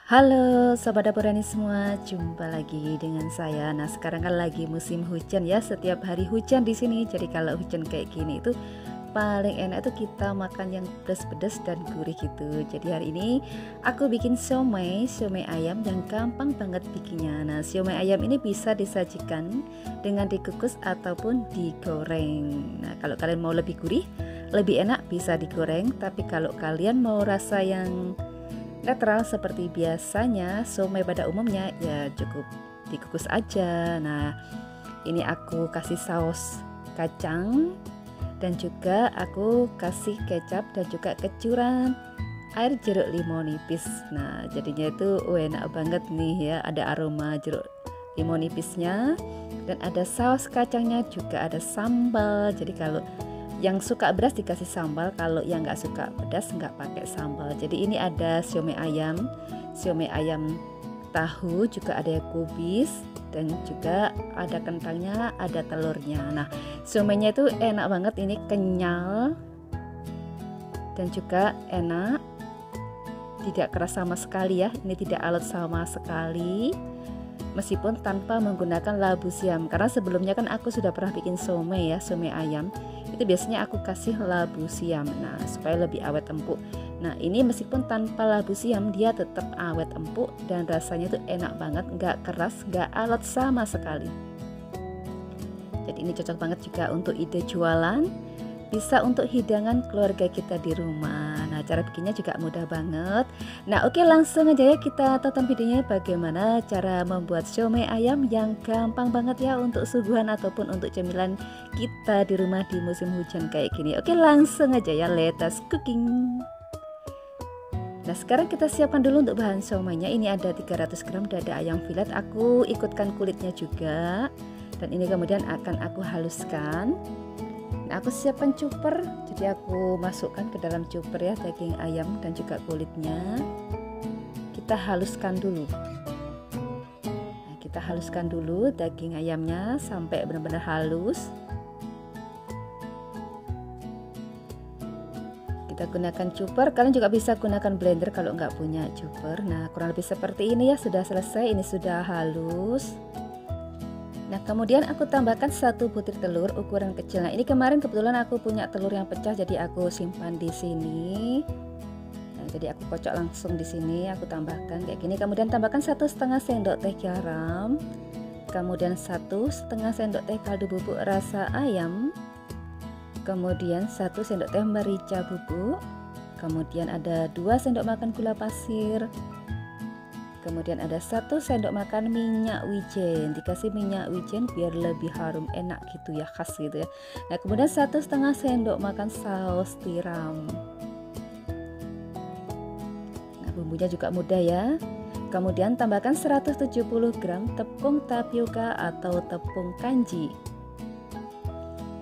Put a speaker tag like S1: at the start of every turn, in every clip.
S1: Halo Sobat Dapurani semua, jumpa lagi dengan saya. Nah, sekarang kan lagi musim hujan ya, setiap hari hujan di sini. Jadi kalau hujan kayak gini itu paling enak itu kita makan yang pedas-pedas dan gurih gitu. Jadi hari ini aku bikin siomay ayam yang gampang banget bikinnya. Nah, siomay ayam ini bisa disajikan dengan dikukus ataupun digoreng. Nah, kalau kalian mau lebih gurih, lebih enak bisa digoreng. Tapi kalau kalian mau rasa yang netral seperti biasanya siomay pada umumnya, ya cukup dikukus aja. Nah, ini aku kasih saus kacang dan juga aku kasih kecap dan juga kecuran air jeruk limau nipis. Nah, jadinya itu enak banget nih ya, ada aroma jeruk limau nipisnya dan ada saus kacangnya, juga ada sambal. Jadi kalau yang suka pedas dikasih sambal, kalau yang nggak suka pedas nggak pakai sambal. Jadi ini ada siomay ayam tahu, juga ada kubis dan juga ada kentangnya, ada telurnya. Nah, siomaynya itu enak banget, ini kenyal dan juga enak, tidak keras sama sekali ya, ini tidak alot sama sekali. Meskipun tanpa menggunakan labu siam, karena sebelumnya kan aku sudah pernah bikin siomay ayam, itu biasanya aku kasih labu siam, nah supaya lebih awet empuk. Nah, ini meskipun tanpa labu siam dia tetap awet empuk dan rasanya tuh enak banget, nggak keras, nggak alot sama sekali. Jadi ini cocok banget juga untuk ide jualan, bisa untuk hidangan keluarga kita di rumah. Nah, cara bikinnya juga mudah banget. Nah, oke, langsung aja ya kita tonton videonya bagaimana cara membuat siomay ayam yang gampang banget ya untuk suguhan ataupun untuk cemilan kita di rumah di musim hujan kayak gini. Oke, langsung aja ya, let us cooking. Nah, sekarang kita siapkan dulu untuk bahan siomaynya. Ini ada 300 gram dada ayam filet, aku ikutkan kulitnya juga. Dan ini kemudian akan aku haluskan. Nah, aku siapkan chopper, jadi aku masukkan ke dalam chopper ya daging ayam dan juga kulitnya. Kita haluskan dulu. Nah, kita haluskan dulu daging ayamnya sampai benar-benar halus. Kita gunakan chopper, kalian juga bisa gunakan blender kalau nggak punya chopper. Nah, kurang lebih seperti ini ya, sudah selesai, ini sudah halus. Nah, kemudian aku tambahkan 1 butir telur ukuran kecil. Nah, ini kemarin kebetulan aku punya telur yang pecah, jadi aku simpan di sini. Nah, jadi aku kocok langsung di sini, aku tambahkan kayak gini. Kemudian tambahkan 1,5 sendok teh garam, kemudian 1,5 sendok teh kaldu bubuk rasa ayam, kemudian 1 sendok teh merica bubuk, kemudian ada 2 sendok makan gula pasir. Kemudian ada 1 sendok makan minyak wijen, dikasih minyak wijen biar lebih harum, enak gitu ya, khas gitu ya. Nah, kemudian 1,5 sendok makan saus tiram. Nah, bumbunya juga mudah ya. Kemudian tambahkan 170 gram tepung tapioka atau tepung kanji.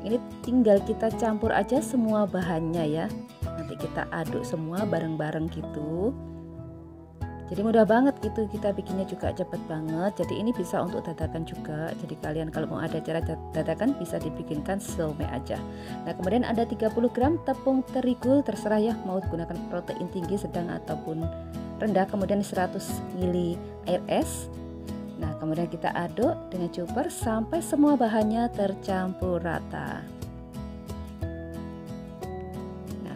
S1: Ini tinggal kita campur aja semua bahannya ya. Nanti kita aduk semua bareng-bareng gitu. Jadi mudah banget gitu, kita bikinnya juga cepet banget. Jadi ini bisa untuk dadakan juga. Jadi kalian kalau mau ada cara dadakan bisa dibikinkan siomay aja. Nah, kemudian ada 30 gram tepung terigu, terserah ya mau gunakan protein tinggi, sedang ataupun rendah. Kemudian 100 ml air es. Nah, kemudian kita aduk dengan chopper sampai semua bahannya tercampur rata.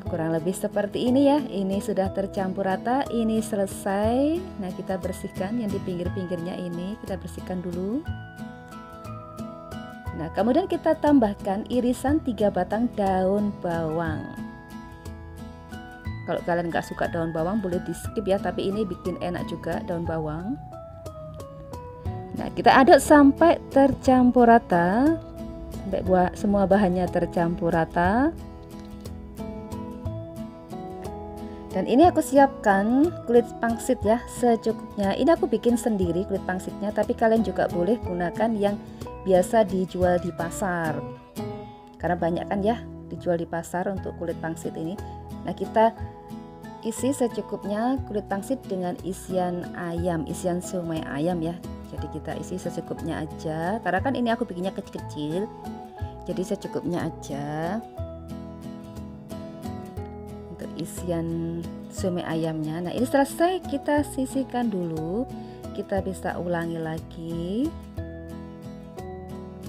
S1: Kurang lebih seperti ini ya, ini sudah tercampur rata, ini selesai. Nah, kita bersihkan yang di pinggir-pinggirnya, ini kita bersihkan dulu. Nah, kemudian kita tambahkan irisan 3 batang daun bawang. Kalau kalian nggak suka daun bawang boleh di skip ya, tapi ini bikin enak juga daun bawang. Nah, kita aduk sampai tercampur rata, sampai semua bahannya tercampur rata. Dan ini aku siapkan kulit pangsit ya, secukupnya. Ini aku bikin sendiri kulit pangsitnya, tapi kalian juga boleh gunakan yang biasa dijual di pasar. Karena banyak kan ya dijual di pasar untuk kulit pangsit ini. Nah, kita isi secukupnya kulit pangsit dengan isian ayam, isian siomay ayam ya. Jadi kita isi secukupnya aja. Karena kan ini aku bikinnya kecil-kecil. Jadi secukupnya aja. Isian siomay ayamnya. Nah, ini selesai, kita sisihkan dulu. Kita bisa ulangi lagi.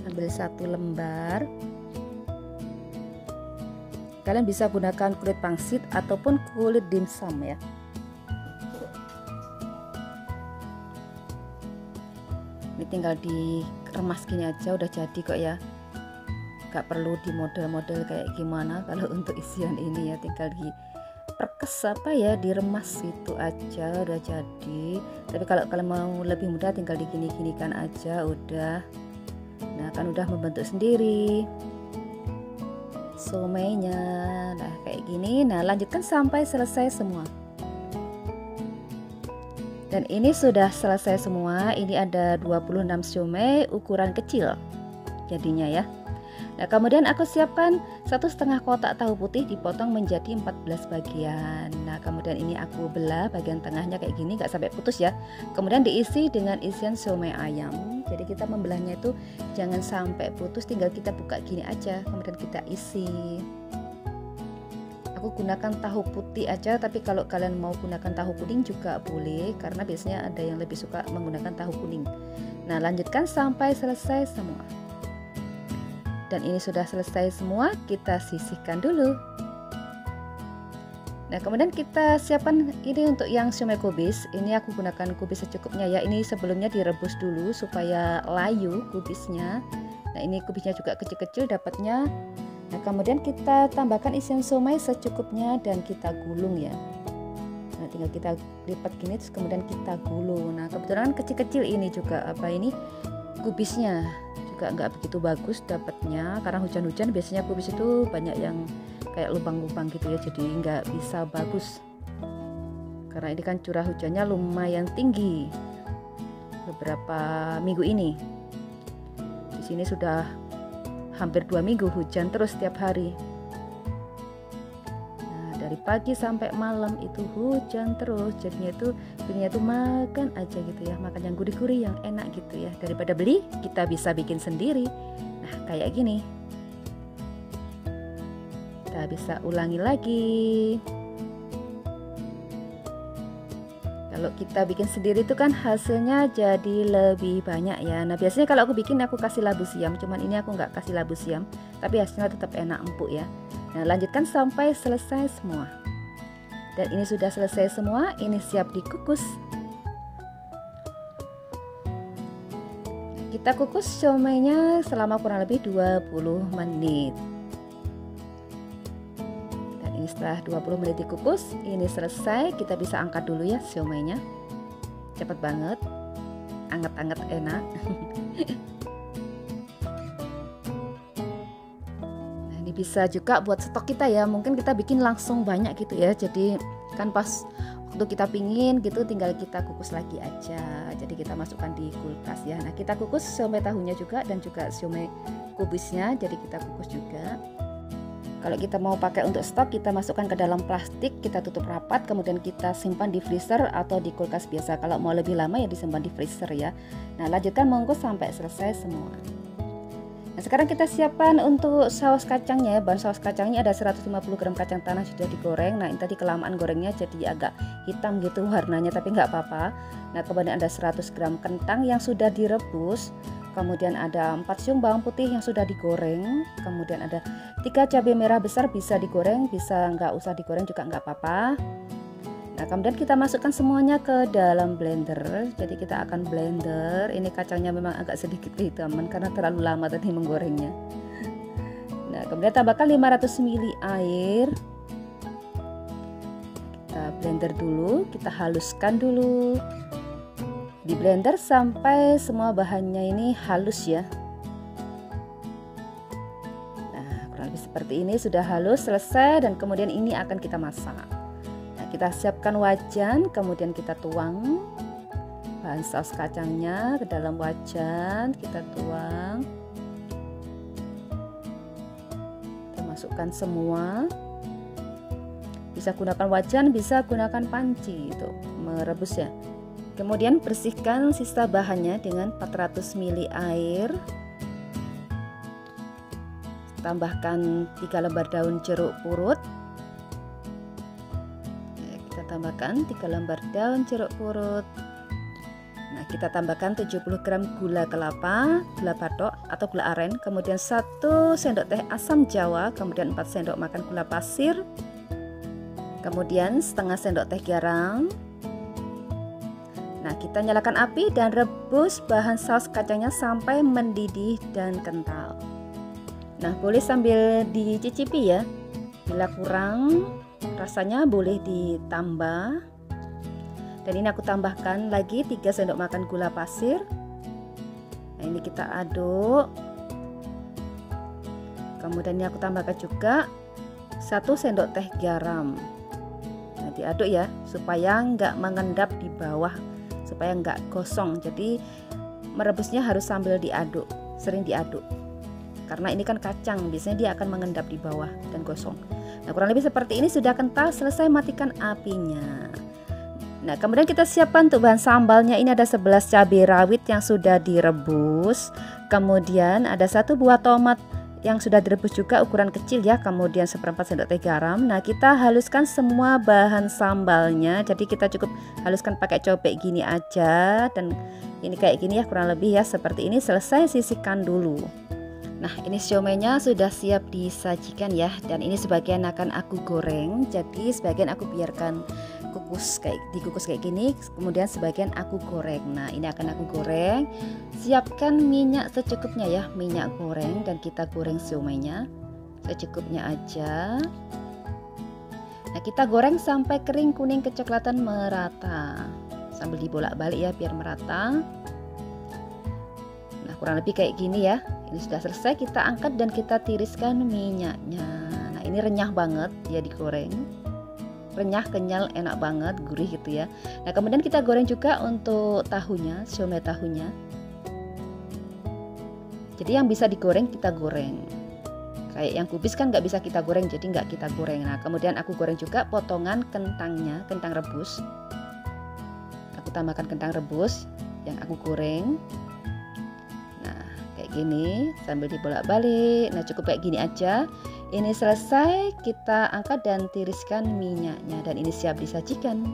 S1: Ambil 1 lembar. Kalian bisa gunakan kulit pangsit ataupun kulit dimsum ya. Ini tinggal diremas gini aja udah jadi kok ya. Gak perlu di model-model kayak gimana kalau untuk isian ini ya, tinggal diperkes apa ya, diremas itu aja udah jadi. Tapi kalau kalian mau lebih mudah tinggal digini-ginikan aja udah. Nah, kan udah membentuk sendiri siomaynya. Nah, kayak gini. Nah, lanjutkan sampai selesai semua. Dan ini sudah selesai semua. Ini ada 26 siomay ukuran kecil jadinya ya. Nah, kemudian aku siapkan 1,5 kotak tahu putih dipotong menjadi 14 bagian. Nah, kemudian ini aku belah bagian tengahnya kayak gini, gak sampai putus ya. Kemudian diisi dengan isian siomay ayam. Jadi kita membelahnya itu jangan sampai putus, tinggal kita buka gini aja, kemudian kita isi. Aku gunakan tahu putih aja, tapi kalau kalian mau gunakan tahu kuning juga boleh, karena biasanya ada yang lebih suka menggunakan tahu kuning. Nah, lanjutkan sampai selesai semua. Dan ini sudah selesai semua, kita sisihkan dulu. Nah, kemudian kita siapkan ini untuk yang siomay kubis. Ini aku gunakan kubis secukupnya ya. Ini sebelumnya direbus dulu supaya layu kubisnya. Nah, ini kubisnya juga kecil-kecil dapatnya. Nah, kemudian kita tambahkan isian siomay secukupnya dan kita gulung ya. Nah, tinggal kita lipat gini terus kemudian kita gulung. Nah, kebetulan kecil-kecil ini juga kubisnya juga nggak begitu bagus dapatnya karena hujan-hujan biasanya kubis itu banyak yang kayak lubang-lubang gitu ya, jadi nggak bisa bagus karena ini kan curah hujannya lumayan tinggi beberapa minggu ini. Di sini sudah hampir 2 minggu hujan terus setiap hari. Dari pagi sampai malam itu hujan terus, jadinya itu pilihnya tuh makan aja gitu ya, makan yang gurih-gurih yang enak gitu ya, daripada beli kita bisa bikin sendiri. Nah, kayak gini kita bisa ulangi lagi. Kalau kita bikin sendiri itu kan hasilnya jadi lebih banyak ya. Nah, biasanya kalau aku bikin aku kasih labu siam, cuman ini aku nggak kasih labu siam, tapi hasilnya tetap enak empuk ya. Nah, lanjutkan sampai selesai semua. Dan ini sudah selesai semua, ini siap dikukus. Kita kukus siomaynya selama kurang lebih 20 menit. Dan ini setelah 20 menit dikukus, ini selesai, kita bisa angkat dulu ya siomaynya. Cepat banget, anget-anget enak. Bisa juga buat stok kita ya, mungkin kita bikin langsung banyak gitu ya, jadi kan pas waktu kita pingin gitu tinggal kita kukus lagi aja, jadi kita masukkan di kulkas ya. Nah, kita kukus siomay tahunya juga dan juga siomay kubisnya, jadi kita kukus juga. Kalau kita mau pakai untuk stok, kita masukkan ke dalam plastik, kita tutup rapat, kemudian kita simpan di freezer atau di kulkas biasa. Kalau mau lebih lama ya disimpan di freezer ya. Nah, lanjutkan mengukus sampai selesai semua. Nah, sekarang kita siapkan untuk saus kacangnya ya. Bahan saus kacangnya ada 150 gram kacang tanah sudah digoreng. Nah, ini tadi kelamaan gorengnya jadi agak hitam gitu warnanya, tapi nggak apa-apa. Nah, kemudian ada 100 gram kentang yang sudah direbus. Kemudian ada 4 siung bawang putih yang sudah digoreng. Kemudian ada 3 cabai merah besar, bisa digoreng, bisa nggak usah digoreng juga nggak apa-apa. Nah, kemudian kita masukkan semuanya ke dalam blender. Jadi kita akan blender. Ini kacangnya memang agak sedikit kehitaman karena terlalu lama tadi menggorengnya. Nah, kemudian tambahkan 500 ml air. Kita blender dulu, kita haluskan dulu. Di blender sampai semua bahannya ini halus ya. Nah, kurang lebih seperti ini sudah halus, selesai, dan kemudian ini akan kita masak. Kita siapkan wajan, kemudian kita tuang bahan saus kacangnya ke dalam wajan, kita tuang, kita masukkan semua. Bisa gunakan wajan, bisa gunakan panci untuk merebus ya. Kemudian bersihkan sisa bahannya dengan 400 ml air. Tambahkan 3 lembar daun jeruk purut. tambahkan 3 lembar daun jeruk purut. Nah, kita tambahkan 70 gram gula kelapa, gula batok atau gula aren, kemudian 1 sendok teh asam jawa, kemudian 4 sendok makan gula pasir, kemudian setengah sendok teh garam. Nah, kita nyalakan api dan rebus bahan saus kacangnya sampai mendidih dan kental. Nah, boleh sambil dicicipi ya. Bila kurang rasanya boleh ditambah. Dan ini aku tambahkan lagi 3 sendok makan gula pasir. Nah, ini kita aduk. Kemudian ini aku tambahkan juga 1 sendok teh garam. Nah, diaduk ya supaya nggak mengendap di bawah, supaya nggak gosong. Jadi merebusnya harus sambil diaduk, sering diaduk. Karena ini kan kacang, biasanya dia akan mengendap di bawah dan gosong. Nah, kurang lebih seperti ini, sudah kental, selesai, matikan apinya. Nah, kemudian kita siapkan untuk bahan sambalnya. Ini ada 11 cabai rawit yang sudah direbus. Kemudian ada 1 buah tomat yang sudah direbus juga ukuran kecil ya. Kemudian 1/4 sendok teh garam. Nah, kita haluskan semua bahan sambalnya. Jadi kita cukup haluskan pakai cobek gini aja. Dan ini kayak gini ya, kurang lebih ya seperti ini. Selesai, sisihkan dulu. Nah, ini siomaynya sudah siap disajikan ya. Dan ini sebagian akan aku goreng. Jadi sebagian aku biarkan dikukus kayak gini, kemudian sebagian aku goreng. Nah, ini akan aku goreng. Siapkan minyak secukupnya ya, minyak goreng, dan kita goreng siomaynya secukupnya aja. Nah, kita goreng sampai kering kuning kecoklatan merata, sambil dibolak-balik ya biar merata. Nah, kurang lebih kayak gini ya. Ini sudah selesai, kita angkat dan kita tiriskan minyaknya. Nah, ini renyah banget ya digoreng. Renyah, kenyal, enak banget, gurih gitu ya. Nah, kemudian kita goreng juga untuk tahunya, siomay tahunya. Jadi yang bisa digoreng kita goreng. Kayak yang kubis kan nggak bisa kita goreng, jadi nggak kita goreng. Nah, kemudian aku goreng juga potongan kentangnya, kentang rebus. Aku tambahkan kentang rebus yang aku goreng. Nah, kayak gini sambil dibolak-balik. Nah, cukup kayak gini aja. Ini selesai, kita angkat dan tiriskan minyaknya, dan ini siap disajikan.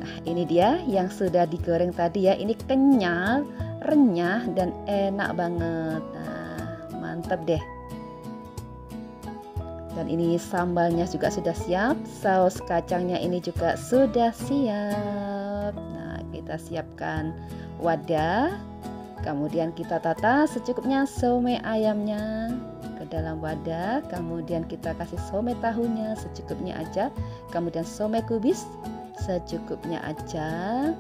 S1: Nah, ini dia yang sudah digoreng tadi ya. Ini kenyal, renyah, dan enak banget. Nah, mantap deh. Dan ini sambalnya juga sudah siap, saus kacangnya ini juga sudah siap. Nah, kita siapkan wadah. Kemudian kita tata secukupnya siomay ayamnya ke dalam wadah. Kemudian kita kasih siomay tahunya secukupnya aja. Kemudian siomay kubis secukupnya aja.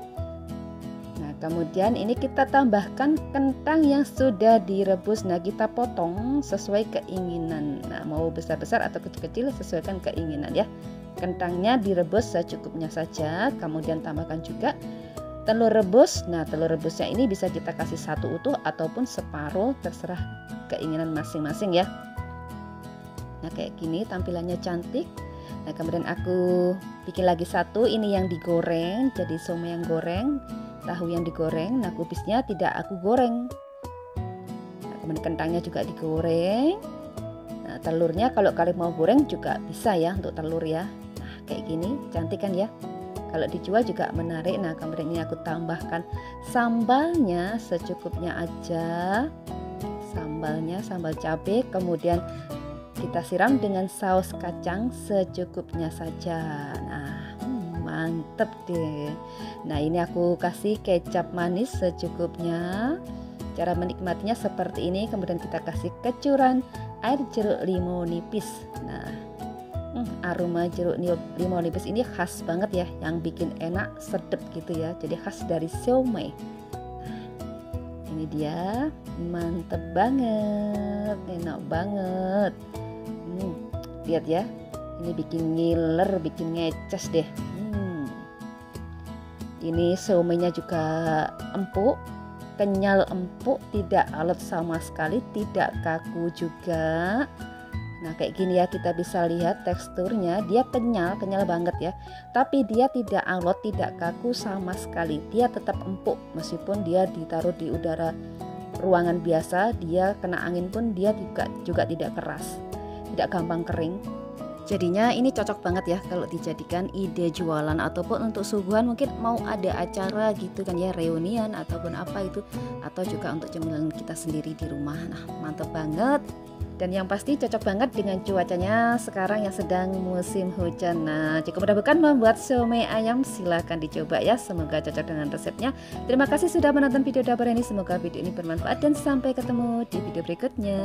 S1: Nah, kemudian ini kita tambahkan kentang yang sudah direbus. Nah, kita potong sesuai keinginan. Nah, mau besar-besar atau kecil-kecil sesuaikan keinginan ya. Kentangnya direbus secukupnya saja. Kemudian tambahkan juga telur rebus. Nah, telur rebusnya ini bisa kita kasih 1 utuh ataupun separuh, terserah keinginan masing-masing ya. Nah, kayak gini tampilannya cantik. Nah, kemudian aku bikin lagi 1, ini yang digoreng, jadi siomay yang goreng, tahu yang digoreng. Nah, kubisnya tidak aku goreng. Nah, kemudian kentangnya juga digoreng. Nah, telurnya kalau kalian mau goreng juga bisa ya untuk telur ya. Nah, kayak gini cantik kan ya. Kalau dijual juga menarik. Nah, kemudian ini aku tambahkan sambalnya secukupnya aja. Sambalnya, sambal cabai. Kemudian kita siram dengan saus kacang secukupnya saja. Nah, mantep deh. Nah, ini aku kasih kecap manis secukupnya. Cara menikmatinya seperti ini. Kemudian kita kasih kecuran air jeruk limau nipis. Nah, aroma jeruk limau nipis ini khas banget ya, yang bikin enak, sedep gitu ya. Jadi khas dari siomay. Nah, ini dia, mantep banget, enak banget. Lihat ya, ini bikin ngiler, bikin ngeces deh. Ini siomaynya juga empuk, kenyal, empuk, tidak alot sama sekali, tidak kaku juga. Nah, kayak gini ya, kita bisa lihat teksturnya, dia kenyal banget ya. Tapi dia tidak alot, tidak kaku sama sekali. Dia tetap empuk meskipun dia ditaruh di udara ruangan biasa, dia kena angin pun dia juga tidak keras. Tidak gampang kering. Jadinya ini cocok banget ya kalau dijadikan ide jualan ataupun untuk suguhan, mungkin mau ada acara gitu kan ya, reunian ataupun apa itu, atau juga untuk cemilan kita sendiri di rumah. Nah, mantep banget. Dan yang pasti cocok banget dengan cuacanya sekarang yang sedang musim hujan. Nah, jika mudah-mudahan membuat siomay ayam, silahkan dicoba ya. Semoga cocok dengan resepnya. Terima kasih sudah menonton video dapur ini. Semoga video ini bermanfaat dan sampai ketemu di video berikutnya.